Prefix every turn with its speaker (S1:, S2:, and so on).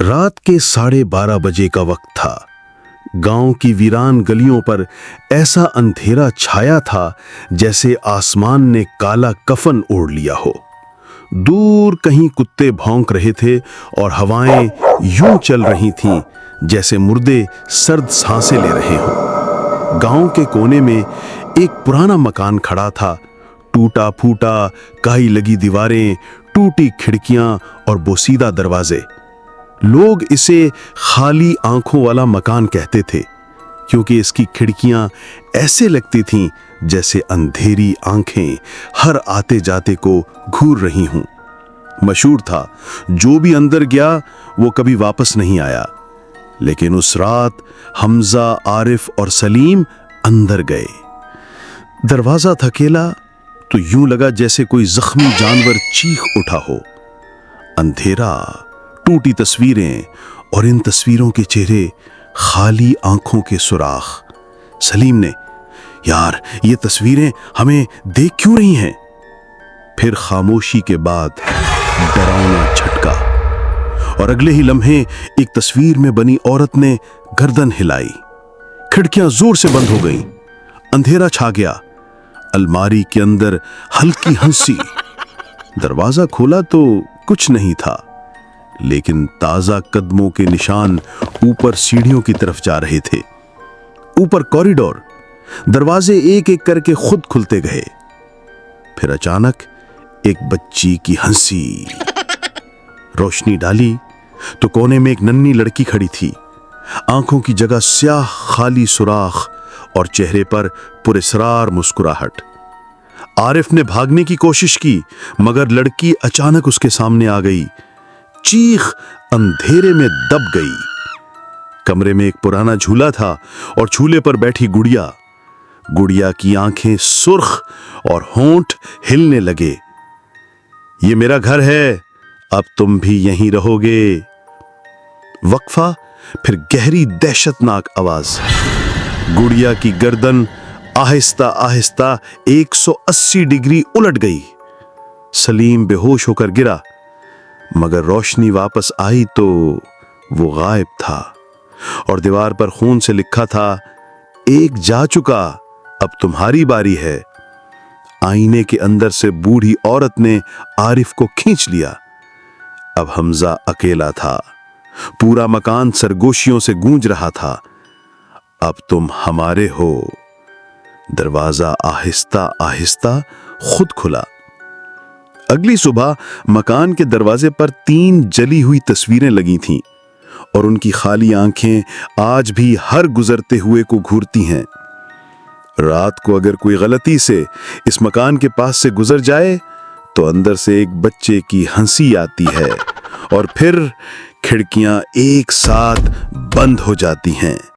S1: रात के 12:30 बजे का वक्त था। गांव की वीरान गलियों पर ऐसा अंधेरा छाया था जैसे आसमान ने काला कफन ओढ़ लिया हो। दूर कहीं कुत्ते भौंक रहे थे और हवाएं यूं चल रही थीं जैसे मुर्दे सर्द सांसें ले रहे हों। गांव के कोने में एक पुराना मकान खड़ा था। टूटा फूटा, काई लगी दीवारें, टूटी खिड़कियां और बोसीदा दरवाजे। लोग इसे खाली आंखों वाला मकान कहते थे क्योंकि इसकी खिड़कियां ऐसे लगती थीं जैसे अंधेरी आंखें हर आते जाते को घूर रही हों। मशहूर था, जो भी अंदर गया वो कभी वापस नहीं आया। लेकिन उस रात हमजा, आरिफ और सलीम अंदर गए। दरवाजा थकेला तो यूं लगा जैसे कोई जख्मी जानवर चीख उठा हो। अंधेरा, टूटी तस्वीरें और इन तस्वीरों के चेहरे, खाली आंखों के सुराख। सलीम ने, यार ये तस्वीरें हमें देख क्यों रही हैं? फिर खामोशी के बाद डरावना झटका और अगले ही लम्हे एक तस्वीर में बनी औरत ने गर्दन हिलाई। खिड़कियां जोर से बंद हो गईं। अंधेरा छा गया। अलमारी के अंदर हल्की हंसी। दरवाजा खोला तो कुछ नहीं था, लेकिन ताजा कदमों के निशान ऊपर सीढ़ियों की तरफ जा रहे थे। ऊपर कॉरिडोर, दरवाजे एक एक करके खुद खुलते गए। फिर अचानक एक बच्ची की हंसी। रोशनी डाली तो कोने में एक नन्ही लड़की खड़ी थी। आंखों की जगह स्याह खाली सुराख और चेहरे पर पुरस्रार मुस्कुराहट। आरिफ ने भागने की कोशिश की, मगर लड़की अचानक उसके सामने आ गई। चीख अंधेरे में दब गई। कमरे में एक पुराना झूला था और झूले पर बैठी गुड़िया। गुड़िया की आंखें सुर्ख और होंठ हिलने लगे। ये मेरा घर है, अब तुम भी यहीं रहोगे। वक्फा, फिर गहरी दहशतनाक आवाज। गुड़िया की गर्दन आहिस्ता आहिस्ता 180 डिग्री उलट गई। सलीम बेहोश होकर गिरा, मगर रोशनी वापस आई तो वो गायब था और दीवार पर खून से लिखा था, एक जा चुका, अब तुम्हारी बारी है। आईने के अंदर से बूढ़ी औरत ने आरिफ को खींच लिया। अब हमजा अकेला था। पूरा मकान सरगोशियों से गूंज रहा था, अब तुम हमारे हो। दरवाजा आहिस्ता आहिस्ता खुद खुला। अगली सुबह मकान के दरवाजे पर 3 जली हुई तस्वीरें लगी थीं और उनकी खाली आंखें आज भी हर गुजरते हुए को घूरती हैं। रात को अगर कोई गलती से इस मकान के पास से गुजर जाए तो अंदर से एक बच्चे की हंसी आती है और फिर खिड़कियां एक साथ बंद हो जाती हैं।